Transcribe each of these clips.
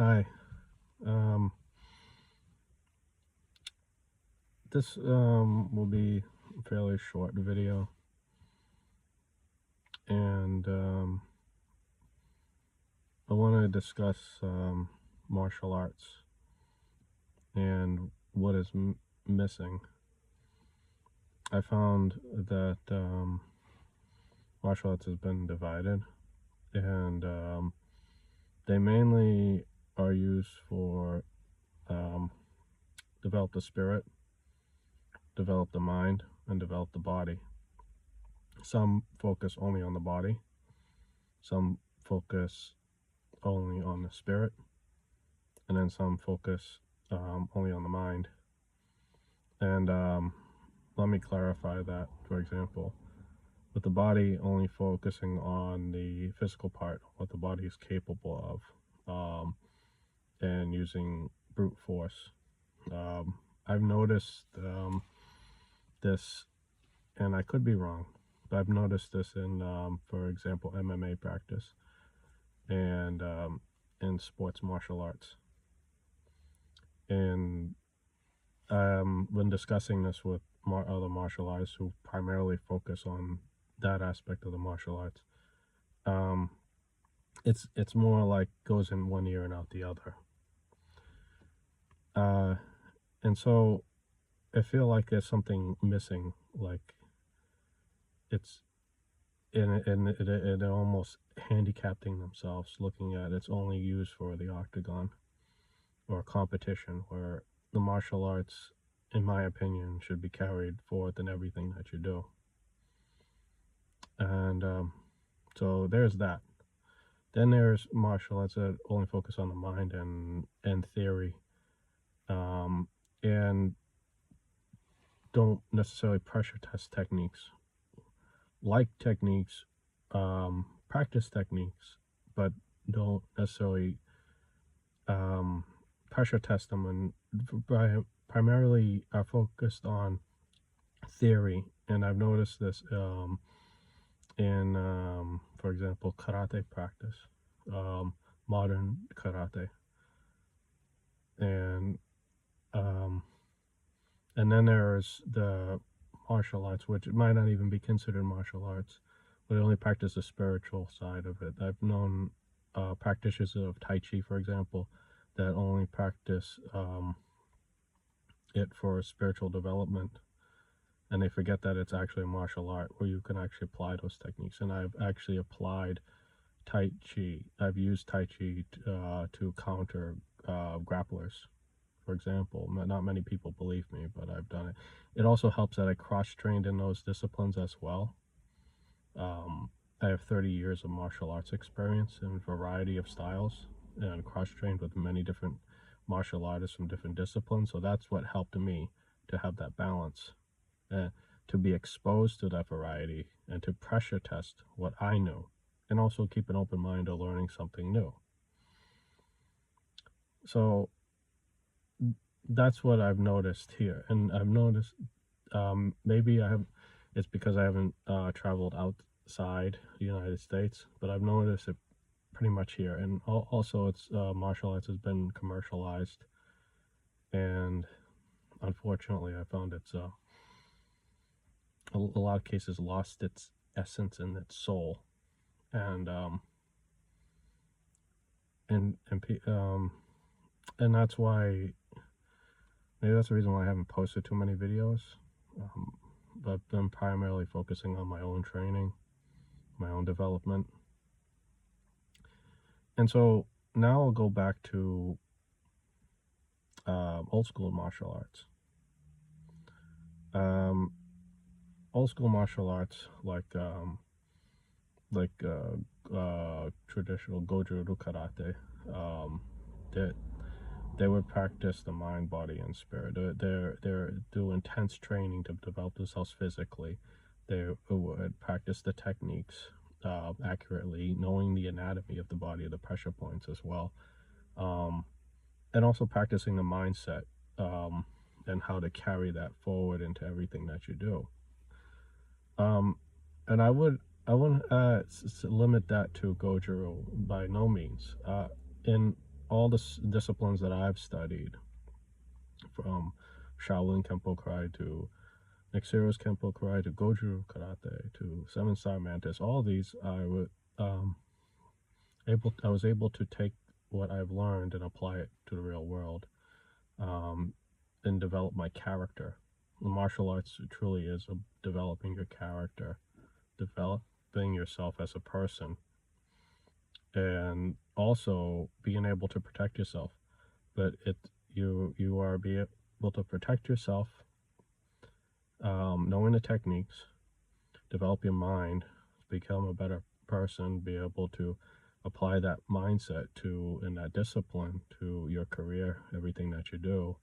Hi. Um, this will be a fairly short video, and I want to discuss martial arts and what is missing. I found that martial arts has been divided, and they mainly are used for um, develop the spirit, develop the mind, and develop the body. Some focus only on the body. Some focus only on the spirit, and then some focus only on the mind. And let me clarify that. For example, with the body only focusing on the physical part, what the body is capable of, and using brute force. I've noticed this, and I could be wrong, but I've noticed this in, for example, MMA practice and in sports martial arts. And when discussing this with other martial artists who primarily focus on that aspect of the martial arts, um, it's more like goes in one ear and out the other. Uh, and so I feel like there's something missing. Like it's and they're almost handicapping themselves, looking at it's only used for the octagon or competition, where the martial arts, in my opinion, should be carried forth in everything that you do. And so there's that. Then there's martial arts that only focus on the mind and theory, and don't necessarily pressure test techniques, like techniques, practice techniques, but don't necessarily pressure test them, and primarily are focused on theory. And I've noticed this in, for example, karate practice, modern karate, and um, and then there's the martial arts, which might not even be considered martial arts, but only practice the spiritual side of it. I've known practitioners of Tai Chi, for example, that only practice it for spiritual development, and they forget that it's actually a martial art where you can actually apply those techniques. And I've actually applied Tai Chi. I've used Tai Chi to counter grapplers, for example. Not many people believe me, but I've done it. It also helps that I cross-trained in those disciplines as well. I have 30 years of martial arts experience in a variety of styles and cross-trained with many different martial artists from different disciplines. So that's what helped me to have that balance, to be exposed to that variety and to pressure test what I knew, and also keep an open mind to learning something new. So that's what I've noticed here. And I've noticed, maybe it's because I haven't traveled outside the United States, but I've noticed it pretty much here. And also it's martial arts has been commercialized, and unfortunately I found it's a lot of cases lost its essence and its soul. And and and that's why, maybe that's the reason why I haven't posted too many videos. But I've been primarily focusing on my own training, my own development. And so now I'll go back to old school martial arts. Old school martial arts like traditional Goju-Ryu karate, that they would practice the mind, body, and spirit. They do intense training to develop themselves physically. They would practice the techniques accurately, knowing the anatomy of the body, the pressure points as well, and also practicing the mindset, and how to carry that forward into everything that you do. And I wouldn't limit that to Goju by no means. In all the disciplines that I've studied, from Shaolin Kempo Karate to Nixero's Kempo Karate to Goju Karate to Seven Star Mantis, all these um, I was able to take what I've learned and apply it to the real world, um, and develop my character. The martial arts truly is developing your character, developing yourself as a person, and also being able to protect yourself. But you are be able to protect yourself, knowing the techniques, develop your mind, become a better person, be able to apply that mindset to and that discipline to your career, everything that you do,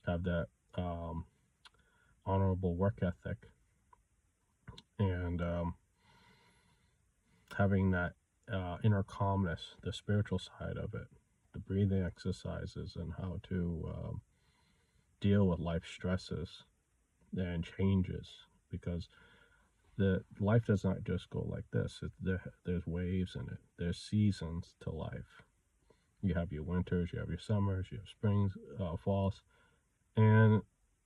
have that honorable work ethic, and having that inner calmness, the spiritual side of it, the breathing exercises, and how to deal with life stresses and changes, because the life does not just go like this. There's waves in it. There's seasons to life. You have your winters, you have your summers, you have springs, falls, and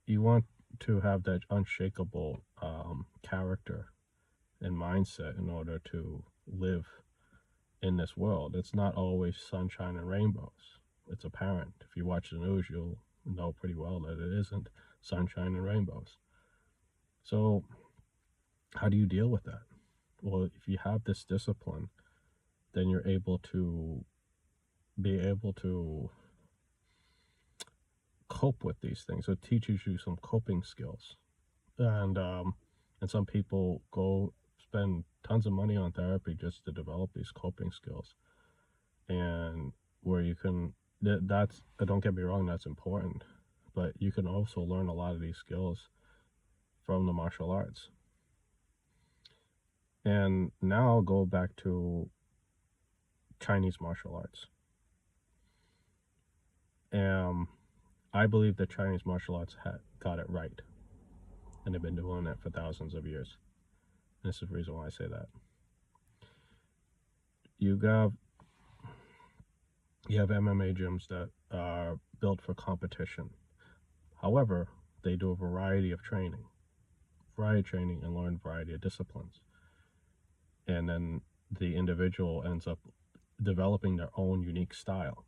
you want to have that unshakable character and mindset in order to live in this world. It's not always sunshine and rainbows. It's apparent. If you watch the news, you'll know pretty well that it isn't sunshine and rainbows. So how do you deal with that? Well, if you have this discipline, then you're able to cope with these things. So it teaches you some coping skills, and some people go spend tons of money on therapy just to develop these coping skills, and where you can that's don't get me wrong, that's important, but you can also learn a lot of these skills from the martial arts. And now I'll go back to Chinese martial arts. I believe that Chinese martial arts got it right, and they've been doing it for thousands of years. And this is the reason why I say that. You have MMA gyms that are built for competition. However, they do a variety of training and learn a variety of disciplines. And then the individual ends up developing their own unique style.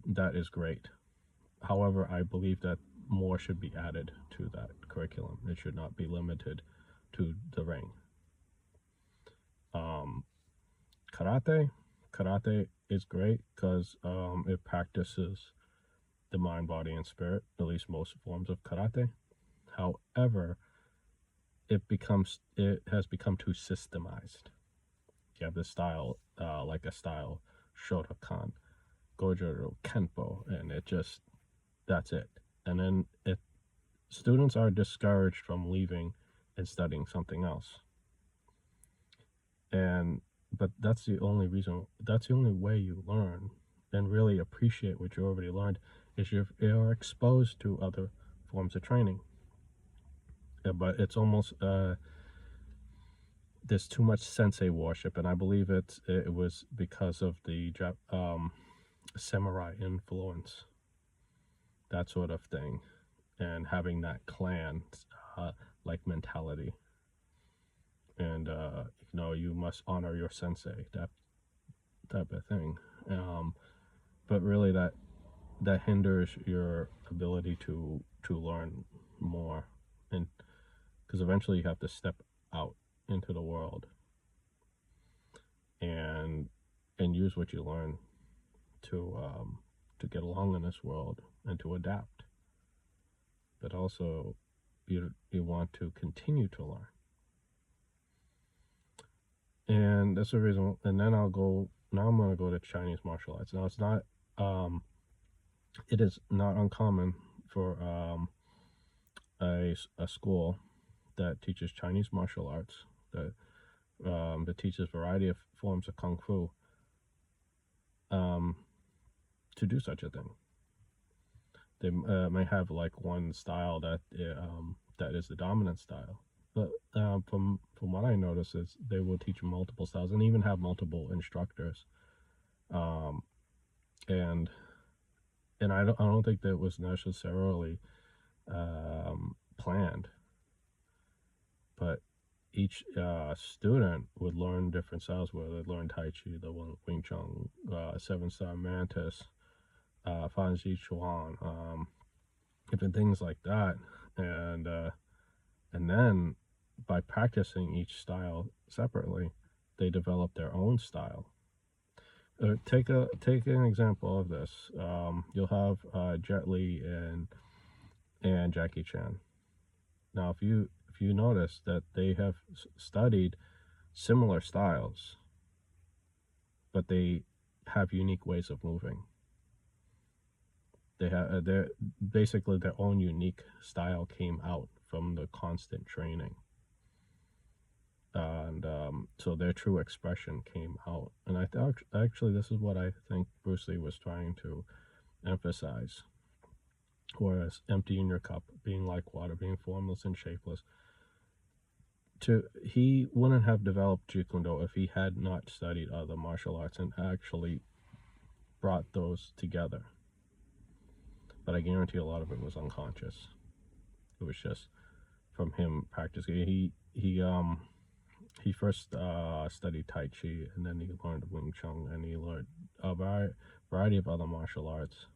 That is great. However, I believe that more should be added to that curriculum. It should not be limited to the ring. Karate is great because it practices the mind, body, and spirit, at least most forms of karate. However, it has become too systemized. You have this style, like a style, Shotokan, Goju Kenpo, and that's it. And then students are discouraged from leaving and studying something else. But that's the only way you learn and really appreciate what you already learned, is you're exposed to other forms of training. But it's almost there's too much sensei worship, and I believe it was because of the samurai influence, that sort of thing, and having that clan like mentality, and you must honor your sensei, that type of thing. But really that hinders your ability to learn more, and because eventually you have to step out into the world and use what you learn to get along in this world and to adapt. But also you want to continue to learn. And that's the reason. And then I'm going to go to Chinese martial arts. Now it is not uncommon for a school that teaches Chinese martial arts, that teaches a variety of forms of kung fu, to do such a thing. They may have like one style that is the dominant style, but from what I notice is they will teach multiple styles and even have multiple instructors um, and I don't think that was necessarily planned, but each student would learn different styles. Where they learn Tai Chi, the Wing Chun, Seven Star Mantis, Fan Xi Chuan, different things like that, and then by practicing each style separately, they develop their own style. Take an example of this. You'll have Jet Li and Jackie Chan. Now, if you notice that they have studied similar styles, but they have unique ways of moving. They have their basically their own unique style came out from the constant training, and so their true expression came out. And I thought actually this is what I think Bruce Lee was trying to emphasize. Whereas emptying your cup, being like water, being formless and shapeless. He wouldn't have developed Jeet Kune Do if he had not studied other martial arts and actually brought those together. But I guarantee a lot of it was unconscious. It was just from him practicing. He first studied Tai Chi, and then he learned Wing Chun, and he learned a variety of other martial arts.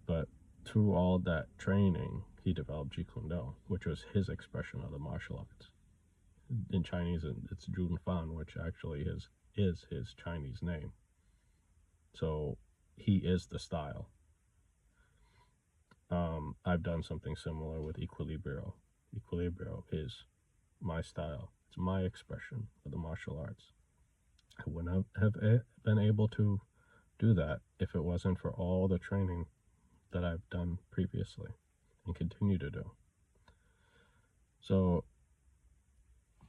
But through all that training, he developed Jeet Kune Do, which was his expression of the martial arts. In Chinese, it's Jun Fan, which actually is his Chinese name. So he is the style. I've done something similar with Equilibrio. Equilibrio is my style. It's my expression of the martial arts. I wouldn't have been able to do that if it wasn't for all the training that I've done previously and continue to do. So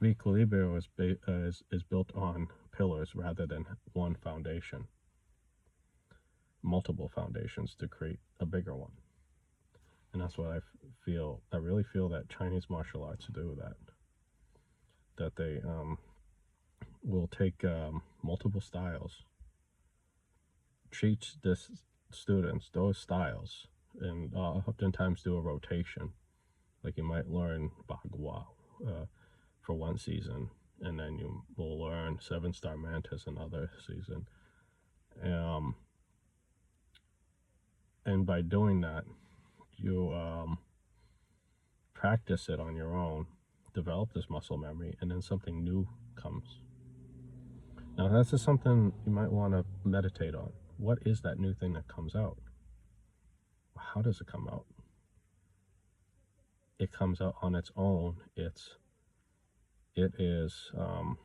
Equilibrio is built on pillars rather than one foundation, multiple foundations to create a bigger one. And that's what I feel. I really feel that Chinese martial arts do that they will take multiple styles, teach the students those styles, and oftentimes do a rotation. Like you might learn Bagua for one season, and then you will learn Seven Star Mantis another season. And by doing that, you practice it on your own, develop this muscle memory, and then something new comes. Now that's just something you might want to meditate on. What is that new thing that comes out? How does it come out? It comes out on its own. It is a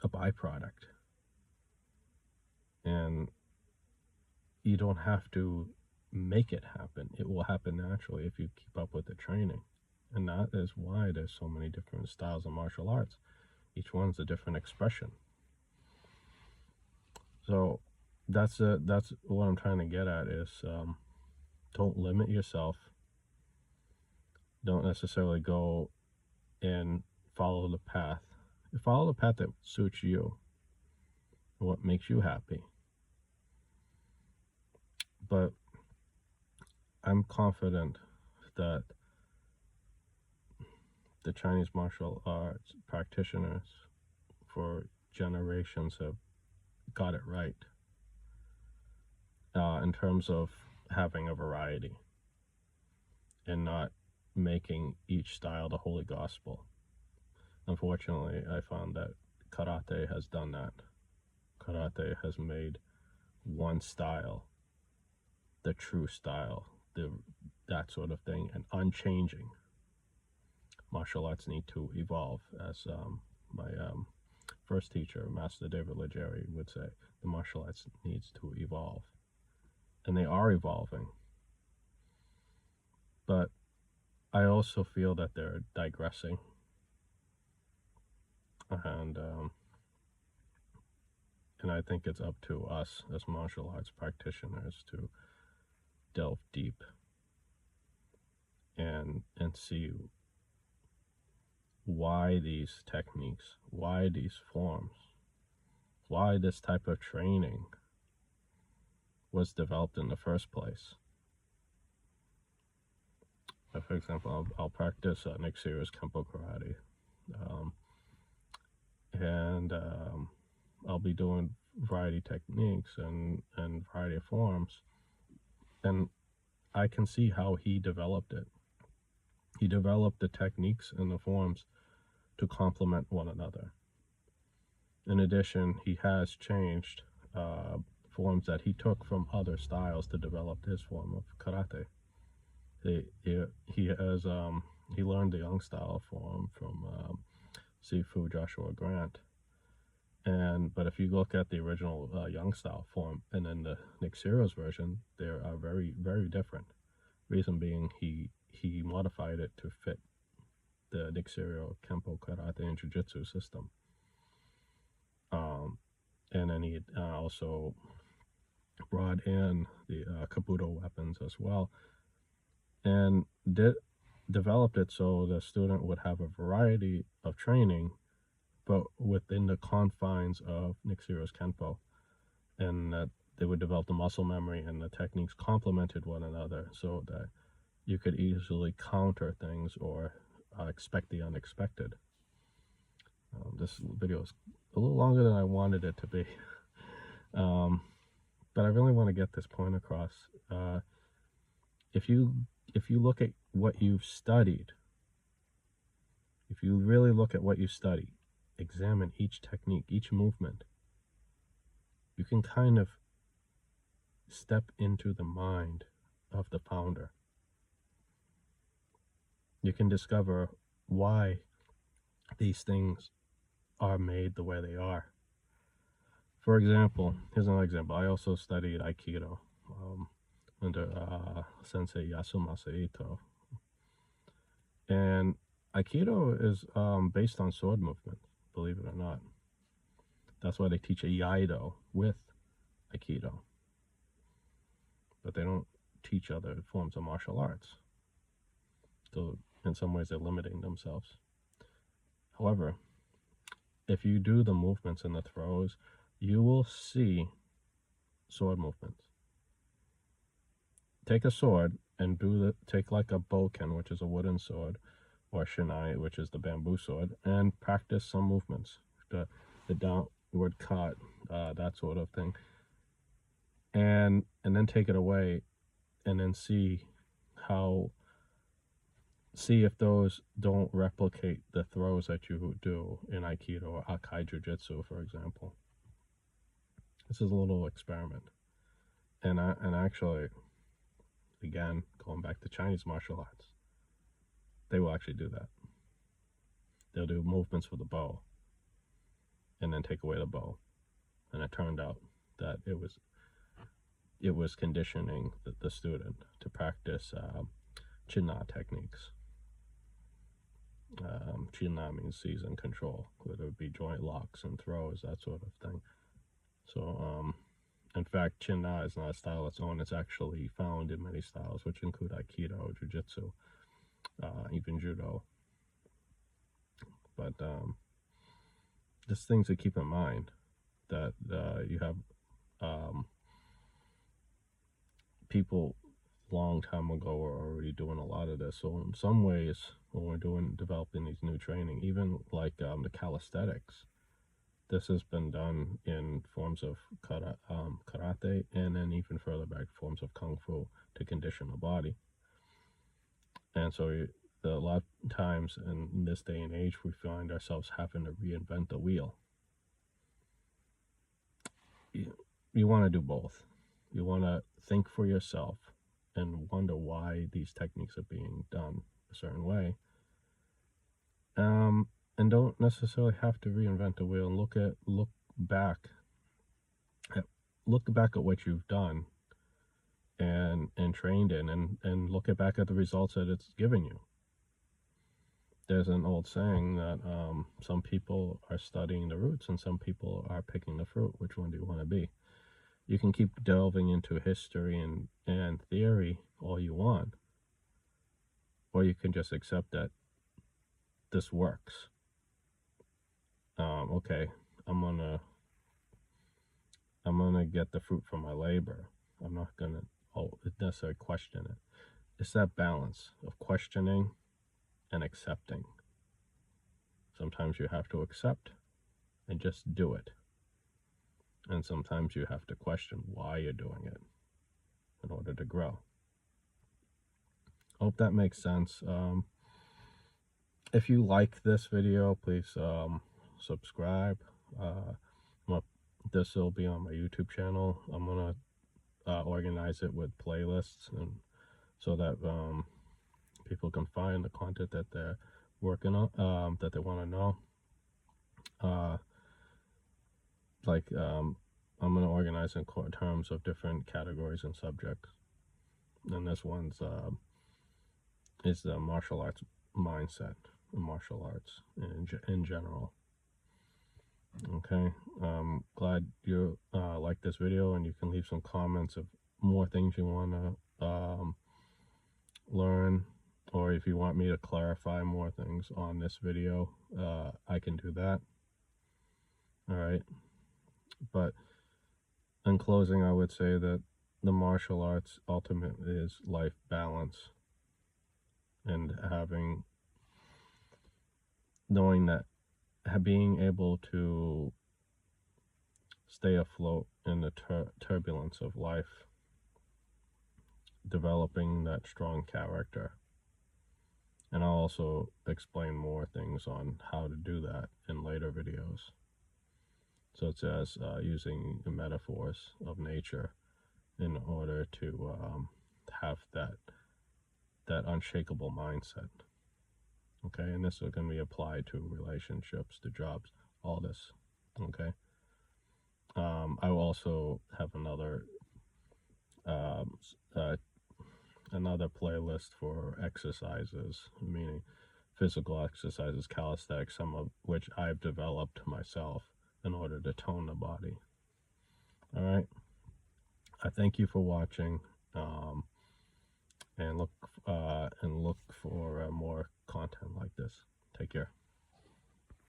byproduct, and you don't have to make it happen. It will happen naturally if you keep up with the training. And that is why there's so many different styles of martial arts. Each one's a different expression. So that's what I'm trying to get at is don't limit yourself. Don't necessarily go and follow the path. Follow the path that suits you, what makes you happy. But I'm confident that the Chinese martial arts practitioners for generations have got it right in terms of having a variety and not making each style the holy gospel. Unfortunately, I found that karate has done that. Karate has made one style the true style, that sort of thing, and unchanging. Martial arts need to evolve, as my first teacher, Master David Legere, would say. The martial arts needs to evolve, and they are evolving. But I also feel that they're digressing, and I think it's up to us as martial arts practitioners to delve deep and see why these techniques, why these forms, why this type of training was developed in the first place. For example, I'll practice Nick Serious Kempo Karate, and I'll be doing variety techniques and variety of forms, and I can see how he developed it. He developed the techniques and the forms to complement one another. In addition, he has changed forms that he took from other styles to develop his form of karate. He learned the Young style form from Sifu Joshua Grant, but if you look at the original Young style form and then the Nick Serios version, they are very, very different. Reason being, he modified it to fit the Nick Serio Kempo Karate and Jiu-Jitsu system. And then he also brought in the Kabuto weapons as well, and developed it so the student would have a variety of training, but within the confines of Nick Serio's Kenpo, and that they would develop the muscle memory and the techniques complemented one another so that you could easily counter things or expect the unexpected. This video is a little longer than I wanted it to be, but I really want to get this point across. If you look at what you've studied, if you really look at what you study, examine each technique, each movement, you can kind of step into the mind of the founder. You can discover why these things are made the way they are. For example, here's another example. I also studied Aikido under Sensei Yasumasa Ito. And Aikido is based on sword movement, believe it or not. That's why they teach a Iaido with Aikido. But they don't teach other forms of martial arts. So in some ways they're limiting themselves. However, if you do the movements and the throws, you will see sword movements. Take a sword and take like a bokken, which is a wooden sword, or shinai, which is the bamboo sword, and practice some movements, the downward cut, that sort of thing, and then take it away, and then see if those don't replicate the throws that you do in Aikido or Akai Jiu-Jitsu, for example. This is a little experiment, and actually, again, going back to Chinese martial arts, they will actually do that. They'll do movements with the bow, and then take away the bow, and it turned out that it was conditioning the student to practice Chin-Na techniques. Chin-Na means seize and control, whether it be joint locks and throws, that sort of thing. So, in fact, Chin-Na is not a style of its own. It's actually found in many styles, which include Aikido, Jiu-Jitsu, even Judo. But just things to keep in mind, that you have people long time ago were already doing a lot of this. So in some ways, when we're developing these new training, even like the calisthenics, this has been done in forms of karate, and then even further back, forms of kung fu to condition the body. And so a lot of times in this day and age, we find ourselves having to reinvent the wheel. You want to do both. You want to think for yourself and wonder why these techniques are being done a certain way. And don't necessarily have to reinvent the wheel, and look back at what you've done and trained in, and look back at the results that it's given you. There's an old saying that some people are studying the roots and some people are picking the fruit. Which one do you want to be? You can keep delving into history and theory all you want, or you can just accept that this works. Okay, I'm gonna to get the fruit from my labor. I'm not going to necessarily question it. It's that balance of questioning and accepting. Sometimes you have to accept and just do it. And sometimes you have to question why you're doing it in order to grow. Hope that makes sense. If you like this video, please subscribe. This will be on my YouTube channel. I'm gonna organize it with playlists, and so that people can find the content that they're working on, that they want to know. I'm gonna organize in terms of different categories and subjects, and this one's is the martial arts mindset, martial arts in general. Okay, glad you like this video, and you can leave some comments of more things you want to learn, or if you want me to clarify more things on this video, I can do that. All right, but in closing, I would say that the martial arts ultimately is life balance, and knowing that being able to stay afloat in the turbulence of life, developing that strong character. And I'll also explain more things on how to do that in later videos, such as using the metaphors of nature in order to have that unshakable mindset. Okay, and this is going to be applied to relationships, to jobs, all this. Okay, I will also have another playlist for exercises, meaning physical exercises, calisthenics, some of which I've developed myself in order to tone the body. All right, I thank you for watching, and look for more content like this. Take care.